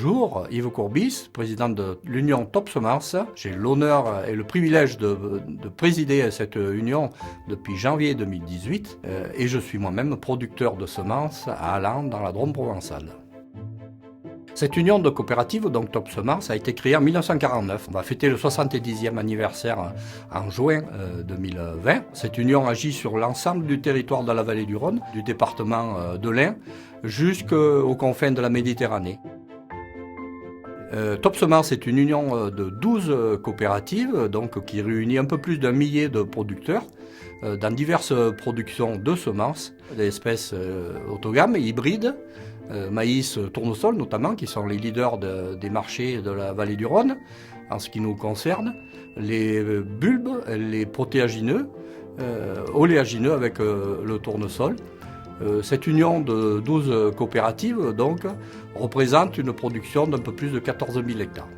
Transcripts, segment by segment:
Bonjour, Yves Courbis, président de l'Union Top Semences. J'ai l'honneur et le privilège de présider cette union depuis janvier 2018 et je suis moi-même producteur de semences à Allan dans la Drôme provençale. Cette union de coopératives, donc Top Semences, a été créée en 1949. On va fêter le 70e anniversaire en juin 2020. Cette union agit sur l'ensemble du territoire de la vallée du Rhône, du département de l'Ain, jusqu'aux confins de la Méditerranée. Top Semences est une union de 12 coopératives donc, qui réunit un peu plus d'1 millier de producteurs dans diverses productions de semences, des espèces haut de gamme et hybrides, maïs, tournesol notamment, qui sont les leaders des marchés de la vallée du Rhône en ce qui nous concerne, les bulbes, les protéagineux, oléagineux avec le tournesol. Cette union de 12 coopératives donc, représente une production d'un peu plus de 14 000 hectares.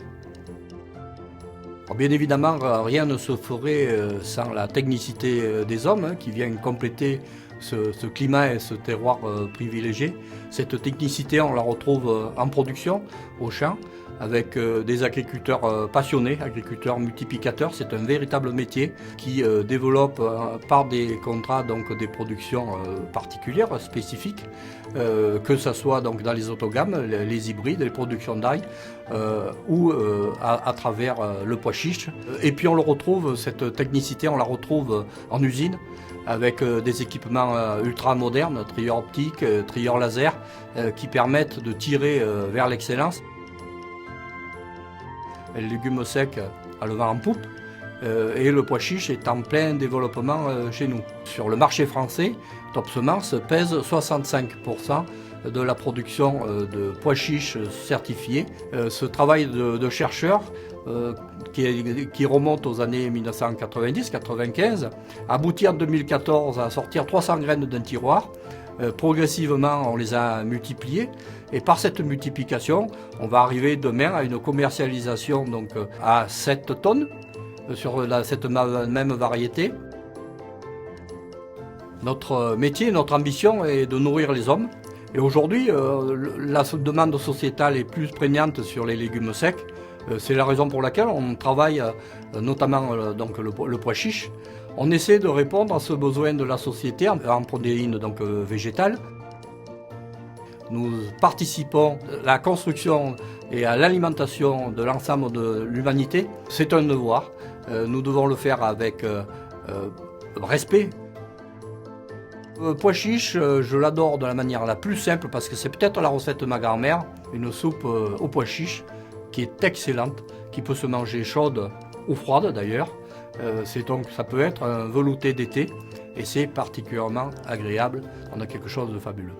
Alors bien évidemment, rien ne se ferait sans la technicité des hommes qui viennent compléter ce climat et ce terroir privilégié. Cette technicité, on la retrouve en production, au champ, avec des agriculteurs passionnés, agriculteurs multiplicateurs. C'est un véritable métier qui développe par des contrats donc, des productions particulières, spécifiques, que ce soit donc, dans les autogammes, les hybrides, les productions d'ail, ou à travers le pois chiche. Et puis on le retrouve, cette technicité, on la retrouve en usine, avec des équipements ultra modernes, trieurs optiques, trieurs laser, qui permettent de tirer vers l'excellence. Les légumes secs à le vent en poupe et le pois chiche est en plein développement chez nous. Sur le marché français, Top Semences pèse 65% de la production de pois chiches certifiés. Ce travail de chercheurs qui remonte aux années 1990-95 aboutit en 2014 à sortir 300 graines d'un tiroir. Progressivement, on les a multipliées et par cette multiplication, on va arriver demain à une commercialisation donc, à 7 tonnes sur cette même variété. Notre métier, notre ambition est de nourrir les hommes. Et aujourd'hui, la demande sociétale est plus prégnante sur les légumes secs. C'est la raison pour laquelle on travaille notamment donc, le pois chiche. On essaie de répondre à ce besoin de la société en protéines donc, végétales. Nous participons à la construction et à l'alimentation de l'ensemble de l'humanité. C'est un devoir. Nous devons le faire avec respect. Le pois chiche, je l'adore de la manière la plus simple parce que c'est peut-être la recette de ma grand-mère, une soupe au pois chiche qui est excellente, qui peut se manger chaude ou froide d'ailleurs. Donc, ça peut être un velouté d'été et c'est particulièrement agréable. On a quelque chose de fabuleux.